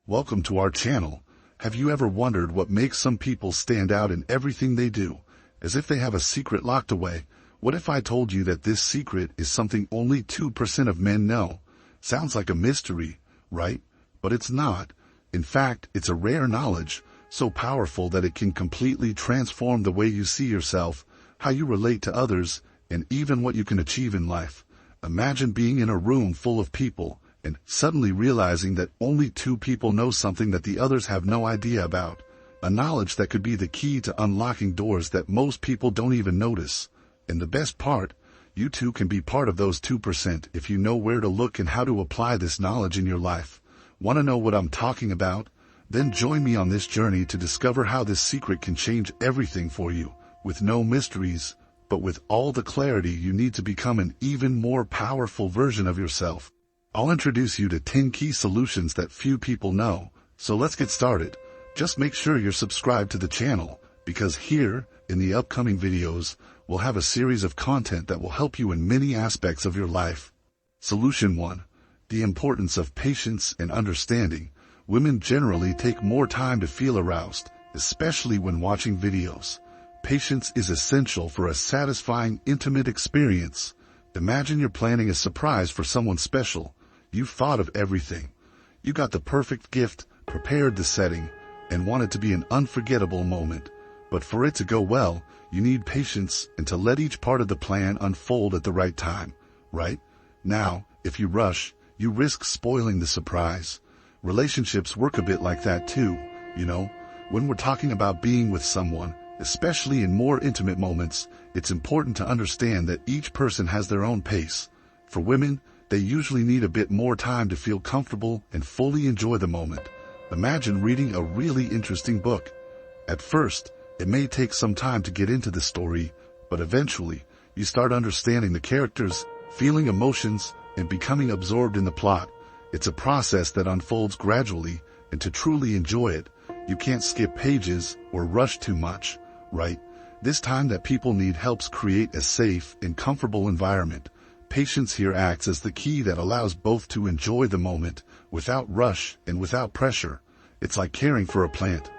Welcome to our channel. Have you ever wondered what makes some people stand out in everything they do, as if they have a secret locked away? What if I told you that this secret is something only 2% of men know? Sounds like a mystery, right? But it's not. In fact, it's a rare knowledge, so powerful that it can completely transform the way you see yourself, how you relate to others, and even what you can achieve in life. Imagine being in a room full of people, and suddenly realizing that only 2 people know something that the others have no idea about. A knowledge that could be the key to unlocking doors that most people don't even notice. And the best part, you too can be part of those 2% if you know where to look and how to apply this knowledge in your life. Want to know what I'm talking about? Then join me on this journey to discover how this secret can change everything for you, with no mysteries, but with all the clarity you need to become an even more powerful version of yourself. I'll introduce you to 10 key solutions that few people know, so let's get started. Just make sure you're subscribed to the channel, because here, in the upcoming videos, we'll have a series of content that will help you in many aspects of your life. Solution 1. The importance of patience and understanding. Women generally take more time to feel aroused, especially when watching videos. Patience is essential for a satisfying, intimate experience. Imagine you're planning a surprise for someone special. You've thought of everything. You got the perfect gift, prepared the setting, and want it to be an unforgettable moment. But for it to go well, you need patience and to let each part of the plan unfold at the right time, right? Now, if you rush, you risk spoiling the surprise. Relationships work a bit like that too, you know? When we're talking about being with someone, especially in more intimate moments, it's important to understand that each person has their own pace. For women, they usually need a bit more time to feel comfortable and fully enjoy the moment. Imagine reading a really interesting book. At first, it may take some time to get into the story, but eventually, you start understanding the characters, feeling emotions, and becoming absorbed in the plot. It's a process that unfolds gradually, and to truly enjoy it, you can't skip pages or rush too much, right? This time that people need helps create a safe and comfortable environment. Patience here acts as the key that allows both to enjoy the moment without rush and without pressure. It's like caring for a plant.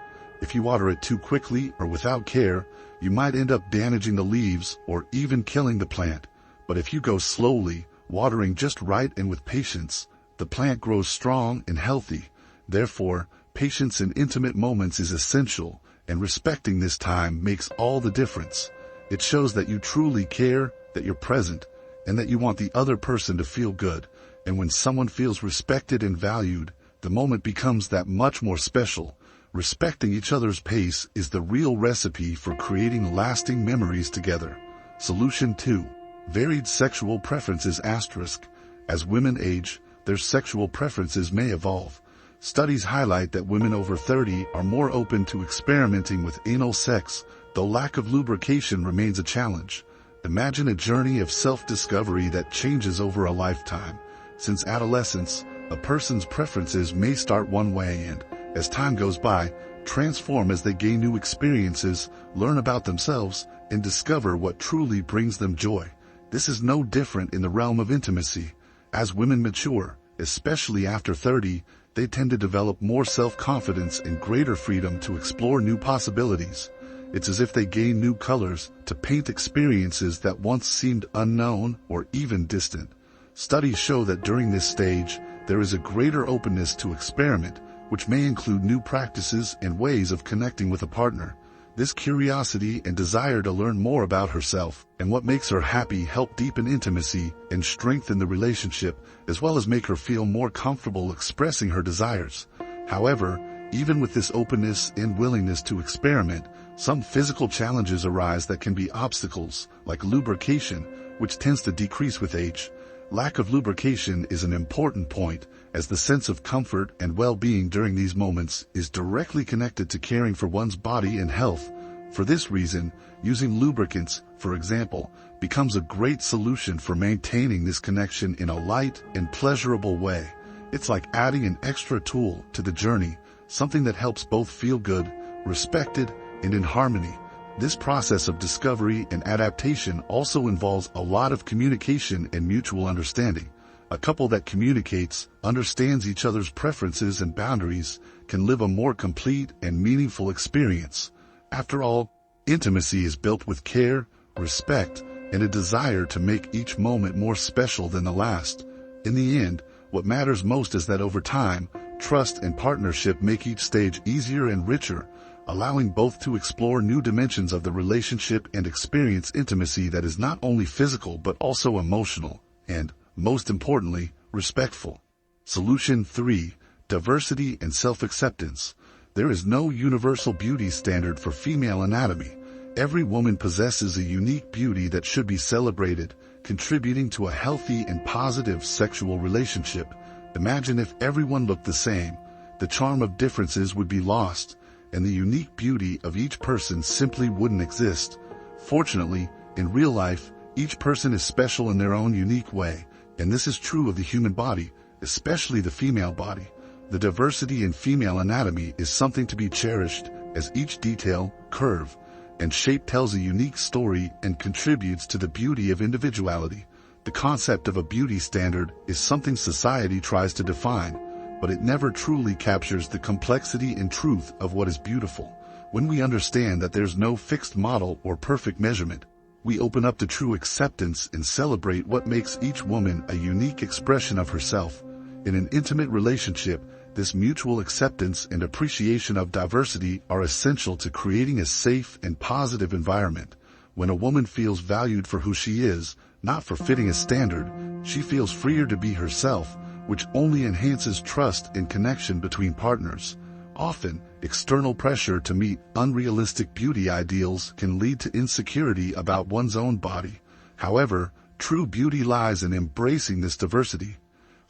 If you water it too quickly or without care, you might end up damaging the leaves or even killing the plant. But if you go slowly, watering just right and with patience, the plant grows strong and healthy. Therefore, patience in intimate moments is essential, and respecting this time makes all the difference. It shows that you truly care, that you're present, and that you want the other person to feel good. And when someone feels respected and valued, the moment becomes that much more special. Respecting each other's pace is the real recipe for creating lasting memories together. Solution 2. Varied sexual preferences ***. As women age, their sexual preferences may evolve. Studies highlight that women over 30 are more open to experimenting with anal sex, though lack of lubrication remains a challenge. Imagine a journey of self-discovery that changes over a lifetime. Since adolescence, a person's preferences may start one way and, as time goes by, transform as they gain new experiences, learn about themselves, and discover what truly brings them joy. This is no different in the realm of intimacy. As women mature, especially after 30, they tend to develop more self-confidence and greater freedom to explore new possibilities. It's as if they gain new colors to paint experiences that once seemed unknown or even distant. Studies show that during this stage, there is a greater openness to experiment, which may include new practices and ways of connecting with a partner. This curiosity and desire to learn more about herself and what makes her happy help deepen intimacy and strengthen the relationship, as well as make her feel more comfortable expressing her desires. However, even with this openness and willingness to experiment, some physical challenges arise that can be obstacles, like lubrication, which tends to decrease with age. Lack of lubrication is an important point, as the sense of comfort and well-being during these moments is directly connected to caring for one's body and health. For this reason, using lubricants, for example, becomes a great solution for maintaining this connection in a light and pleasurable way. It's like adding an extra tool to the journey, something that helps both feel good, respected, and in harmony. This process of discovery and adaptation also involves a lot of communication and mutual understanding. A couple that communicates, understands each other's preferences and boundaries, can live a more complete and meaningful experience. After all, intimacy is built with care, respect, and a desire to make each moment more special than the last. In the end, what matters most is that over time, trust and partnership make each stage easier and richer, allowing both to explore new dimensions of the relationship and experience intimacy that is not only physical but also emotional and, most importantly, respectful. Solution 3. Diversity and self-acceptance. There is no universal beauty standard for female anatomy. Every woman possesses a unique beauty that should be celebrated, contributing to a healthy and positive sexual relationship. Imagine if everyone looked the same. The charm of differences would be lost, and the unique beauty of each person simply wouldn't exist. Fortunately, in real life, each person is special in their own unique way, and this is true of the human body, especially the female body. The diversity in female anatomy is something to be cherished, as each detail, curve, and shape tells a unique story and contributes to the beauty of individuality. The concept of a beauty standard is something society tries to define, but it never truly captures the complexity and truth of what is beautiful. When we understand that there's no fixed model or perfect measurement, we open up to true acceptance and celebrate what makes each woman a unique expression of herself. In an intimate relationship, this mutual acceptance and appreciation of diversity are essential to creating a safe and positive environment. When a woman feels valued for who she is, not for fitting a standard, she feels freer to be herself, which only enhances trust and connection between partners. Often, external pressure to meet unrealistic beauty ideals can lead to insecurity about one's own body. However, true beauty lies in embracing this diversity.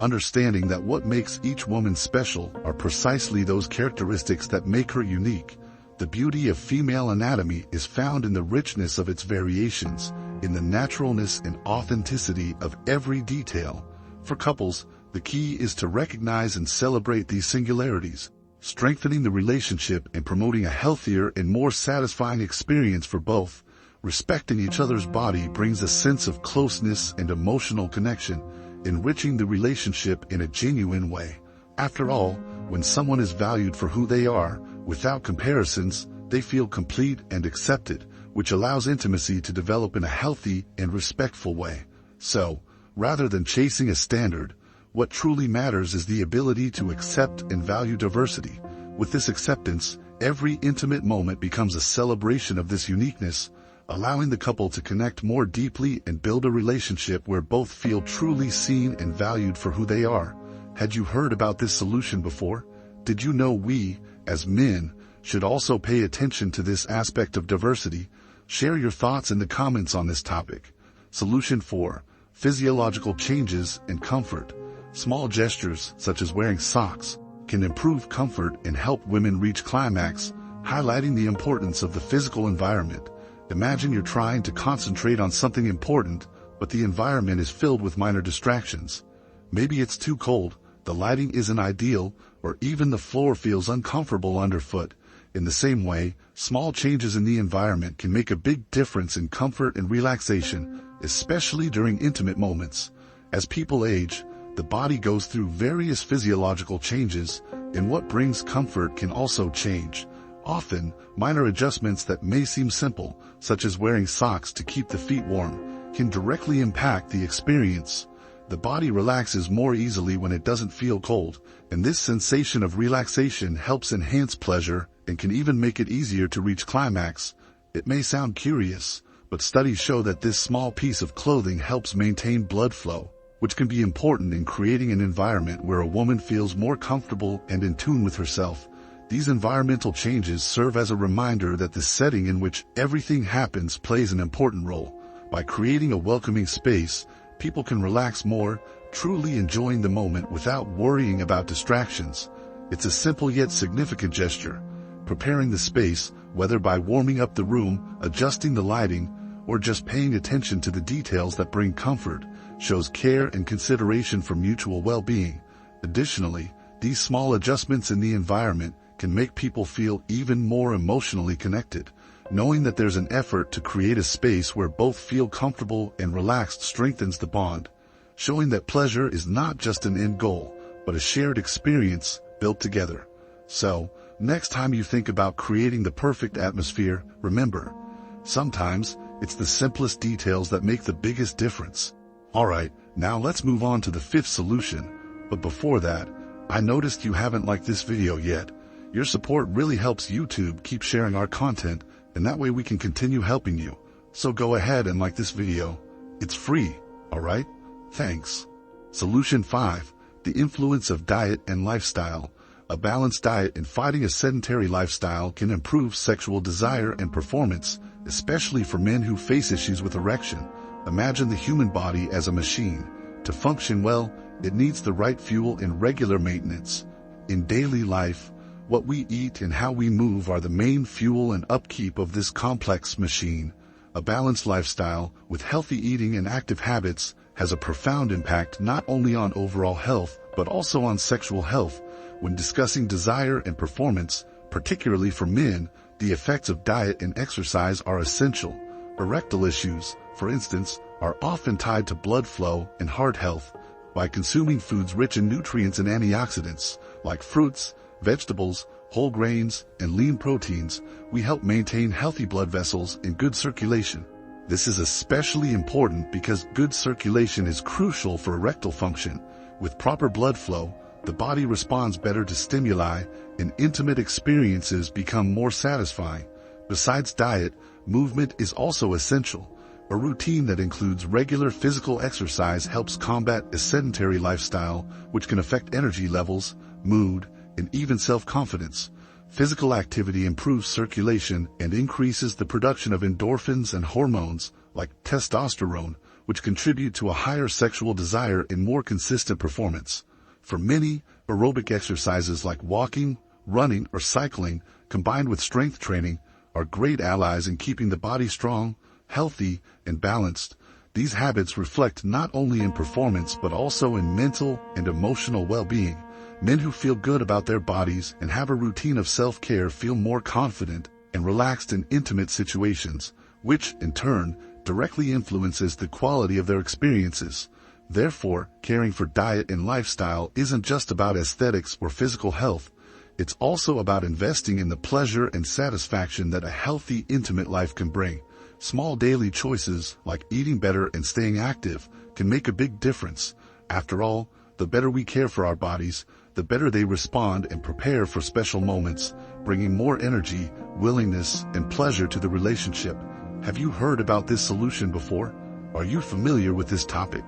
Understanding that what makes each woman special are precisely those characteristics that make her unique. The beauty of female anatomy is found in the richness of its variations, in the naturalness and authenticity of every detail. For couples, the key is to recognize and celebrate these singularities, strengthening the relationship and promoting a healthier and more satisfying experience for both. Respecting each other's body brings a sense of closeness and emotional connection, enriching the relationship in a genuine way. After all, when someone is valued for who they are, without comparisons, they feel complete and accepted, which allows intimacy to develop in a healthy and respectful way. So, rather than chasing a standard, what truly matters is the ability to accept and value diversity. With this acceptance, every intimate moment becomes a celebration of this uniqueness, allowing the couple to connect more deeply and build a relationship where both feel truly seen and valued for who they are. Had you heard about this solution before? Did you know we, as men, should also pay attention to this aspect of diversity? Share your thoughts in the comments on this topic. Solution 4. Physiological changes and comfort. Small gestures, such as wearing socks, can improve comfort and help women reach climax, highlighting the importance of the physical environment. Imagine you're trying to concentrate on something important, but the environment is filled with minor distractions. Maybe it's too cold, the lighting isn't ideal, or even the floor feels uncomfortable underfoot. In the same way, small changes in the environment can make a big difference in comfort and relaxation, especially during intimate moments. As people age, the body goes through various physiological changes, and what brings comfort can also change. Often, minor adjustments that may seem simple, such as wearing socks to keep the feet warm, can directly impact the experience. The body relaxes more easily when it doesn't feel cold, and this sensation of relaxation helps enhance pleasure and can even make it easier to reach climax. It may sound curious, but studies show that this small piece of clothing helps maintain blood flow, which can be important in creating an environment where a woman feels more comfortable and in tune with herself. These environmental changes serve as a reminder that the setting in which everything happens plays an important role. By creating a welcoming space, people can relax more, truly enjoying the moment without worrying about distractions. It's a simple yet significant gesture. Preparing the space, whether by warming up the room, adjusting the lighting, or just paying attention to the details that bring comfort, shows care and consideration for mutual well-being. Additionally, these small adjustments in the environment can make people feel even more emotionally connected. Knowing that there's an effort to create a space where both feel comfortable and relaxed strengthens the bond. showing that pleasure is not just an end goal, but a shared experience built together. So, next time you think about creating the perfect atmosphere, remember, sometimes it's the simplest details that make the biggest difference. Alright, now let's move on to the fifth solution. But before that, I noticed you haven't liked this video yet. Your support really helps YouTube keep sharing our content, and that way we can continue helping you. So go ahead and like this video. It's free, alright? Thanks. Solution 5. The influence of diet and lifestyle. A balanced diet and fighting a sedentary lifestyle can improve sexual desire and performance, especially for men who face issues with erection. Imagine the human body as a machine. To function well, it needs the right fuel and regular maintenance. In daily life, what we eat and how we move are the main fuel and upkeep of this complex machine. A balanced lifestyle, with healthy eating and active habits, has a profound impact not only on overall health, but also on sexual health. When discussing desire and performance, particularly for men, the effects of diet and exercise are essential. Erectile issues, for instance, are often tied to blood flow and heart health. By consuming foods rich in nutrients and antioxidants, like fruits, vegetables, whole grains, and lean proteins, we help maintain healthy blood vessels and good circulation. This is especially important because good circulation is crucial for erectile function. With proper blood flow, the body responds better to stimuli, and intimate experiences become more satisfying. Besides diet, movement is also essential. A routine that includes regular physical exercise helps combat a sedentary lifestyle, which can affect energy levels, mood, and even self-confidence. Physical activity improves circulation and increases the production of endorphins and hormones, like testosterone, which contribute to a higher sexual desire and more consistent performance. For many, aerobic exercises like walking, running, or cycling, combined with strength training, are great allies in keeping the body strong, healthy, and balanced. These habits reflect not only in performance but also in mental and emotional well-being. Men who feel good about their bodies and have a routine of self-care feel more confident and relaxed in intimate situations, which, in turn, directly influences the quality of their experiences. Therefore, caring for diet and lifestyle isn't just about aesthetics or physical health. It's also about investing in the pleasure and satisfaction that a healthy, intimate life can bring. Small daily choices, like eating better and staying active, can make a big difference. After all, the better we care for our bodies, the better they respond and prepare for special moments, bringing more energy, willingness, and pleasure to the relationship. Have you heard about this solution before? Are you familiar with this topic?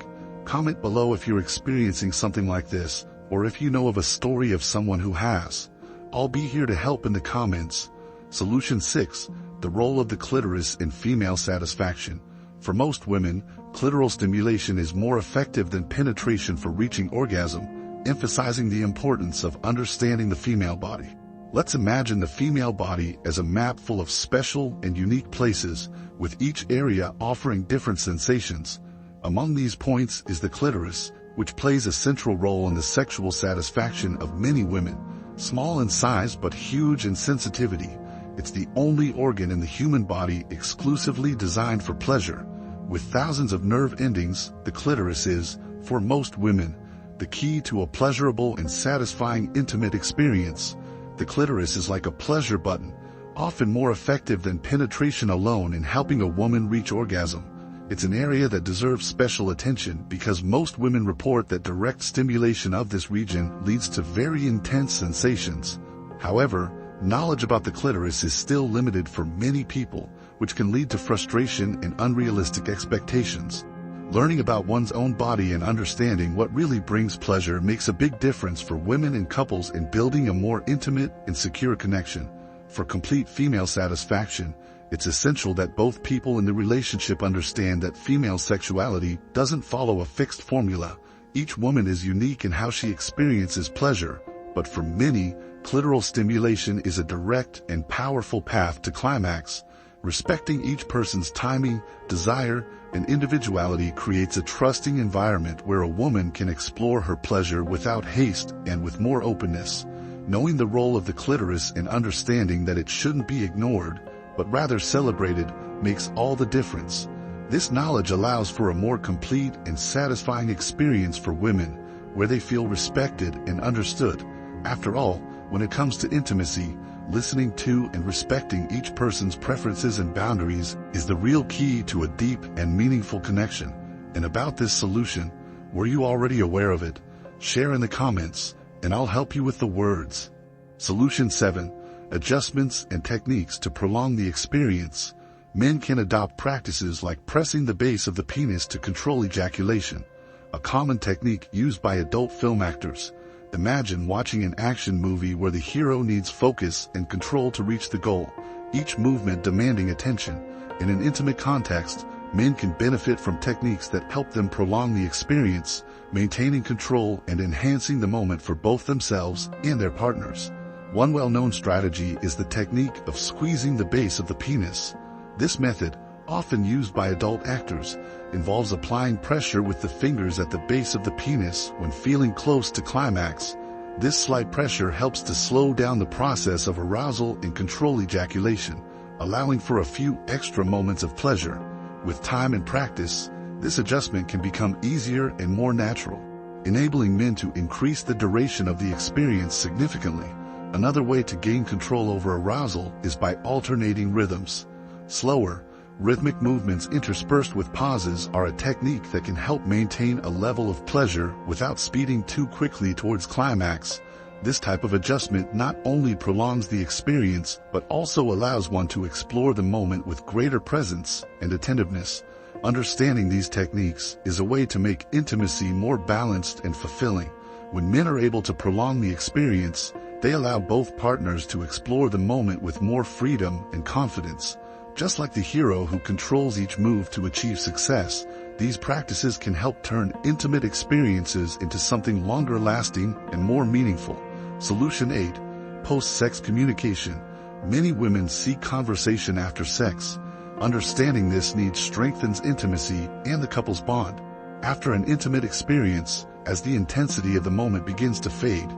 Comment below if you're experiencing something like this, or if you know of a story of someone who has. I'll be here to help in the comments. Solution 6. The role of the clitoris in female satisfaction. For most women, clitoral stimulation is more effective than penetration for reaching orgasm, emphasizing the importance of understanding the female body. Let's imagine the female body as a map full of special and unique places, with each area offering different sensations. Among these points is the clitoris, which plays a central role in the sexual satisfaction of many women. Small in size but huge in sensitivity, it's the only organ in the human body exclusively designed for pleasure. With thousands of nerve endings, the clitoris is, for most women, the key to a pleasurable and satisfying intimate experience. The clitoris is like a pleasure button, often more effective than penetration alone in helping a woman reach orgasm. It's an area that deserves special attention because most women report that direct stimulation of this region leads to very intense sensations. However, knowledge about the clitoris is still limited for many people, which can lead to frustration and unrealistic expectations. Learning about one's own body and understanding what really brings pleasure makes a big difference for women and couples in building a more intimate and secure connection. For complete female satisfaction, it's essential that both people in the relationship understand that female sexuality doesn't follow a fixed formula. Each woman is unique in how she experiences pleasure, but for many, clitoral stimulation is a direct and powerful path to climax. Respecting each person's timing, desire, and individuality creates a trusting environment where a woman can explore her pleasure without haste and with more openness. Knowing the role of the clitoris and understanding that it shouldn't be ignored, but rather celebrated, makes all the difference. This knowledge allows for a more complete and satisfying experience for women, where they feel respected and understood. After all, when it comes to intimacy, listening to and respecting each person's preferences and boundaries is the real key to a deep and meaningful connection. And about this solution, were you already aware of it? Share in the comments, and I'll help you with the words. Solution 7. Adjustments and techniques to prolong the experience. Men can adopt practices like pressing the base of the penis to control ejaculation, a common technique used by adult film actors. Imagine watching an action movie where the hero needs focus and control to reach the goal, each movement demanding attention. In an intimate context, men can benefit from techniques that help them prolong the experience, maintaining control and enhancing the moment for both themselves and their partners. One well-known strategy is the technique of squeezing the base of the penis. This method, often used by adult actors, involves applying pressure with the fingers at the base of the penis when feeling close to climax. This slight pressure helps to slow down the process of arousal and control ejaculation, allowing for a few extra moments of pleasure. With time and practice, this adjustment can become easier and more natural, enabling men to increase the duration of the experience significantly. Another way to gain control over arousal is by alternating rhythms. Slower, rhythmic movements interspersed with pauses are a technique that can help maintain a level of pleasure without speeding too quickly towards climax. This type of adjustment not only prolongs the experience but also allows one to explore the moment with greater presence and attentiveness. Understanding these techniques is a way to make intimacy more balanced and fulfilling. When men are able to prolong the experience, they allow both partners to explore the moment with more freedom and confidence. Just like the hero who controls each move to achieve success, these practices can help turn intimate experiences into something longer lasting and more meaningful. Solution 8. Post-sex communication. Many women seek conversation after sex. Understanding this need strengthens intimacy and the couple's bond. After an intimate experience, as the intensity of the moment begins to fade,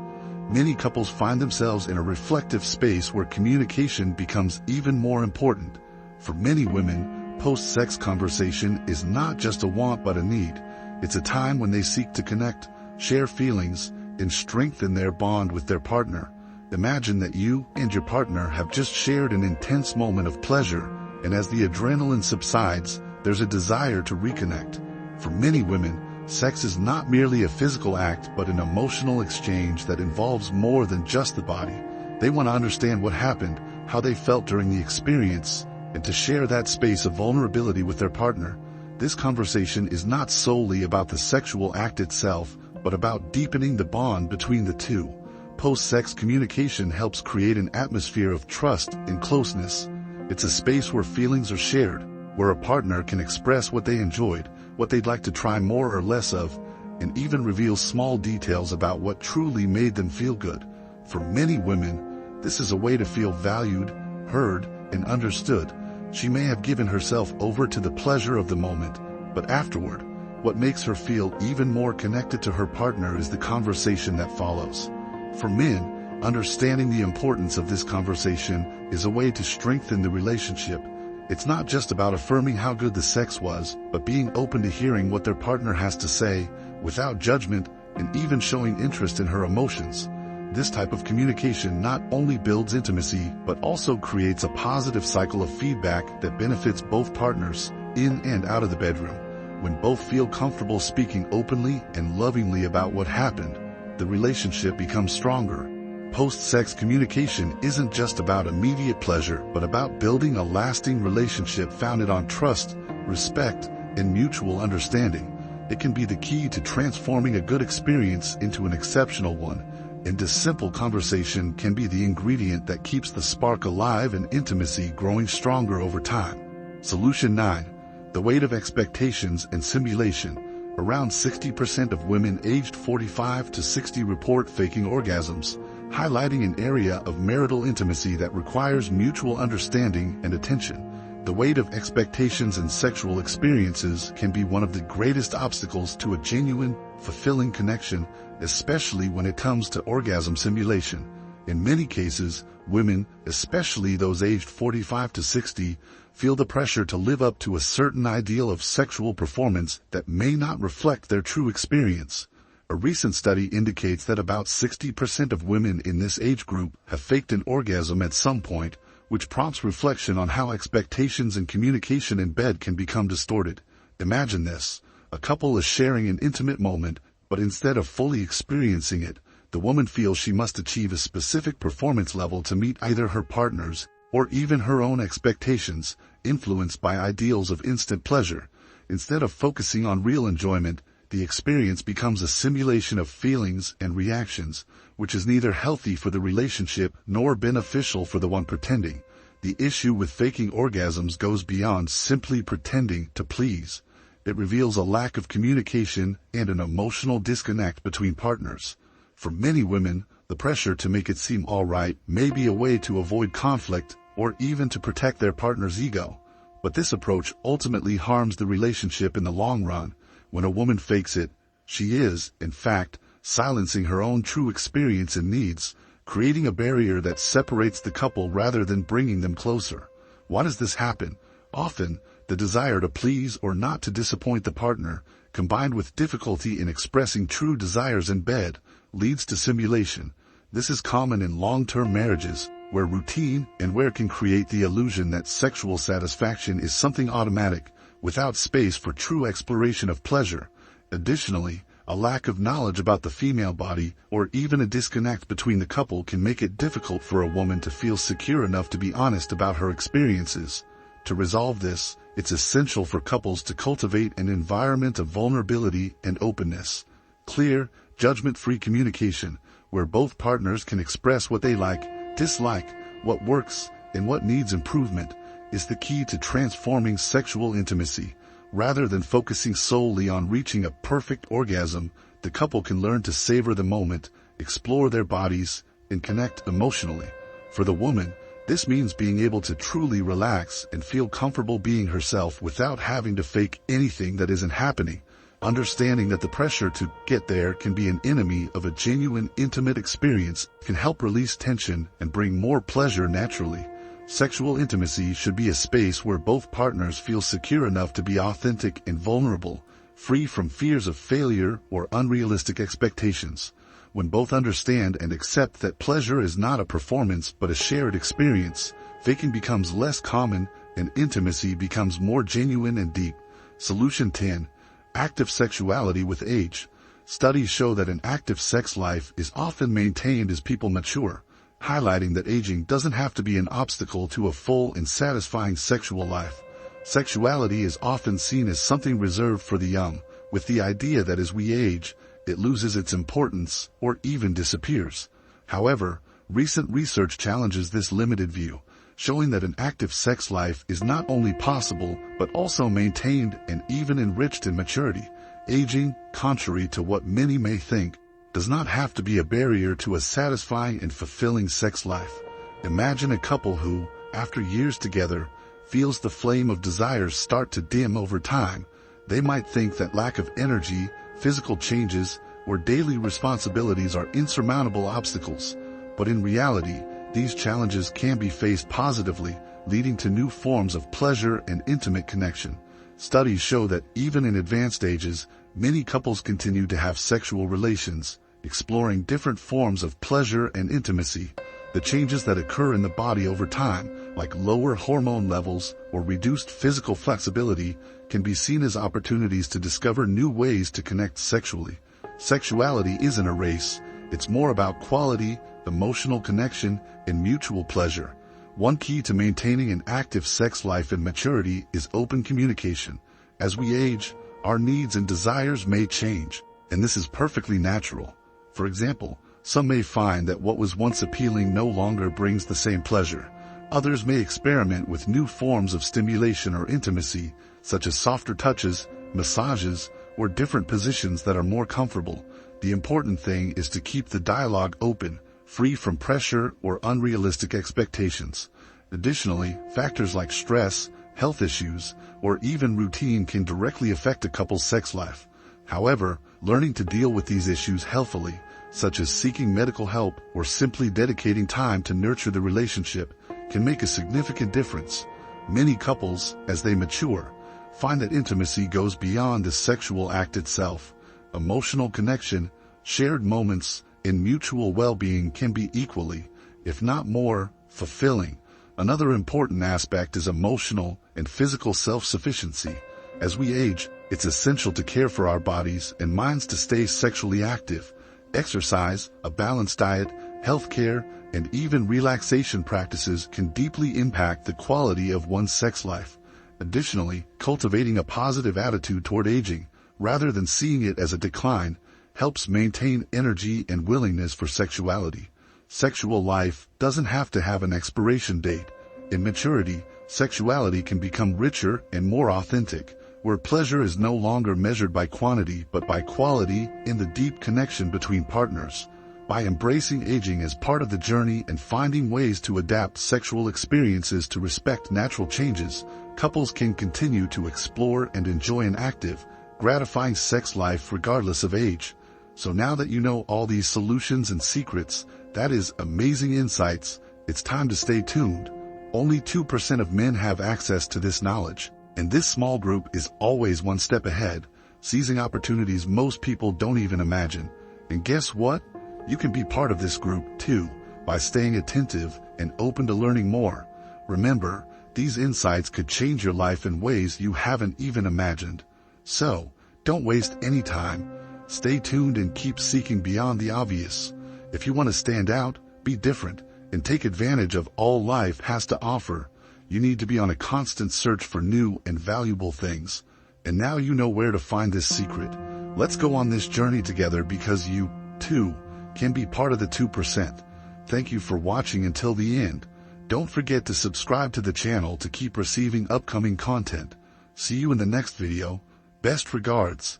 many couples find themselves in a reflective space where communication becomes even more important. For many women, post-sex conversation is not just a want but a need. It's a time when they seek to connect, share feelings, and strengthen their bond with their partner. Imagine that you and your partner have just shared an intense moment of pleasure, and as the adrenaline subsides, there's a desire to reconnect. For many women, sex is not merely a physical act but an emotional exchange that involves more than just the body. They want to understand what happened, how they felt during the experience, and to share that space of vulnerability with their partner. This conversation is not solely about the sexual act itself, but about deepening the bond between the two. Post-sex communication helps create an atmosphere of trust and closeness. It's a space where feelings are shared, where a partner can express what they enjoyed, what they'd like to try more or less of, and even reveal small details about what truly made them feel good. For many women, this is a way to feel valued, heard, and understood. She may have given herself over to the pleasure of the moment, but afterward, what makes her feel even more connected to her partner is the conversation that follows. For men, understanding the importance of this conversation is a way to strengthen the relationship. It's not just about affirming how good the sex was, but being open to hearing what their partner has to say, without judgment, and even showing interest in her emotions. This type of communication not only builds intimacy, but also creates a positive cycle of feedback that benefits both partners, in and out of the bedroom. When both feel comfortable speaking openly and lovingly about what happened, the relationship becomes stronger. Post-sex communication isn't just about immediate pleasure, but about building a lasting relationship founded on trust, respect, and mutual understanding. It can be the key to transforming a good experience into an exceptional one. And this simple conversation can be the ingredient that keeps the spark alive and intimacy growing stronger over time. Solution 9. The weight of expectations and simulation. Around 60% of women aged 45 to 60 report faking orgasms, highlighting an area of marital intimacy that requires mutual understanding and attention. The weight of expectations and sexual experiences can be one of the greatest obstacles to a genuine, fulfilling connection, especially when it comes to orgasm simulation. In many cases, Women, especially those aged 45 to 60, feel the pressure to live up to a certain ideal of sexual performance that may not reflect their true experience. A recent study indicates that about 60% of women in this age group have faked an orgasm at some point, which prompts reflection on how expectations and communication in bed can become distorted. Imagine this. A couple is sharing an intimate moment, but instead of fully experiencing it, the woman feels she must achieve a specific performance level to meet either her partner's or even her own expectations, influenced by ideals of instant pleasure. Instead of focusing on real enjoyment, the experience becomes a simulation of feelings and reactions, which is neither healthy for the relationship nor beneficial for the one pretending. The issue with faking orgasms goes beyond simply pretending to please. It reveals a lack of communication and an emotional disconnect between partners. For many women, the pressure to make it seem all right may be a way to avoid conflict or even to protect their partner's ego. But this approach ultimately harms the relationship in the long run. When a woman fakes it, she is, in fact, silencing her own true experience and needs, creating a barrier that separates the couple rather than bringing them closer. Why does this happen? Often, the desire to please or not to disappoint the partner, combined with difficulty in expressing true desires in bed, leads to simulation. This is common in long-term marriages, where routine and wear can create the illusion that sexual satisfaction is something automatic, without space for true exploration of pleasure. Additionally, a lack of knowledge about the female body or even a disconnect between the couple can make it difficult for a woman to feel secure enough to be honest about her experiences. To resolve this, it's essential for couples to cultivate an environment of vulnerability and openness. Clear, judgment-free communication, where both partners can express what they like, dislike, what works, and what needs improvement, is the key to transforming sexual intimacy. Rather than focusing solely on reaching a perfect orgasm, the couple can learn to savor the moment, explore their bodies, and connect emotionally. For the woman, this means being able to truly relax and feel comfortable being herself without having to fake anything that isn't happening. Understanding that the pressure to get there can be an enemy of a genuine, intimate experience can help release tension and bring more pleasure naturally. Sexual intimacy should be a space where both partners feel secure enough to be authentic and vulnerable, free from fears of failure or unrealistic expectations. When both understand and accept that pleasure is not a performance but a shared experience, faking becomes less common and intimacy becomes more genuine and deep. Solution 10. Active sexuality with age. Studies show that an active sex life is often maintained as people mature, highlighting that aging doesn't have to be an obstacle to a full and satisfying sexual life. Sexuality is often seen as something reserved for the young, with the idea that as we age, it loses its importance or even disappears. However, recent research challenges this limited view, showing that an active sex life is not only possible but also maintained and even enriched in maturity. Aging, contrary to what many may think, does not have to be a barrier to a satisfying and fulfilling sex life. Imagine a couple who, after years together, feels the flame of desires start to dim over time. They might think that lack of energy, physical changes, or daily responsibilities are insurmountable obstacles, but in reality, these challenges can be faced positively, leading to new forms of pleasure and intimate connection. Studies show that even in advanced ages, many couples continue to have sexual relations, exploring different forms of pleasure and intimacy. The changes that occur in the body over time, like lower hormone levels or reduced physical flexibility, can be seen as opportunities to discover new ways to connect sexually. Sexuality isn't a race. It's more about quality, emotional connection, and mutual pleasure. One key to maintaining an active sex life and maturity is open communication. As we age, our needs and desires may change, and this is perfectly natural. For example, some may find that what was once appealing no longer brings the same pleasure. Others may experiment with new forms of stimulation or intimacy, such as softer touches, massages, or different positions that are more comfortable. The important thing is to keep the dialogue open, free from pressure or unrealistic expectations. Additionally, factors like stress, health issues, or even routine can directly affect a couple's sex life. However, learning to deal with these issues healthfully, such as seeking medical help or simply dedicating time to nurture the relationship, can make a significant difference. Many couples, as they mature, find that intimacy goes beyond the sexual act itself. Emotional connection, shared moments, and mutual well-being can be equally, if not more, fulfilling. Another important aspect is emotional and physical self-sufficiency. As we age, it's essential to care for our bodies and minds to stay sexually active. Exercise, a balanced diet, health care, and even relaxation practices can deeply impact the quality of one's sex life. Additionally, cultivating a positive attitude toward aging, rather than seeing it as a decline, helps maintain energy and willingness for sexuality. Sexual life doesn't have to have an expiration date. In maturity, sexuality can become richer and more authentic, where pleasure is no longer measured by quantity but by quality in the deep connection between partners. By embracing aging as part of the journey and finding ways to adapt sexual experiences to respect natural changes, couples can continue to explore and enjoy an active, gratifying sex life regardless of age. So now that you know all these solutions and secrets, that is, amazing insights, it's time to stay tuned. Only 2% of men have access to this knowledge, and this small group is always one step ahead, seizing opportunities most people don't even imagine. And guess what? You can be part of this group too, by staying attentive and open to learning more. Remember, these insights could change your life in ways you haven't even imagined. So, don't waste any time. Stay tuned and keep seeking beyond the obvious. If you want to stand out, be different, and take advantage of all life has to offer, you need to be on a constant search for new and valuable things. And now you know where to find this secret. Let's go on this journey together because you, too, can be part of the 2%. Thank you for watching until the end. Don't forget to subscribe to the channel to keep receiving upcoming content. See you in the next video. Best regards.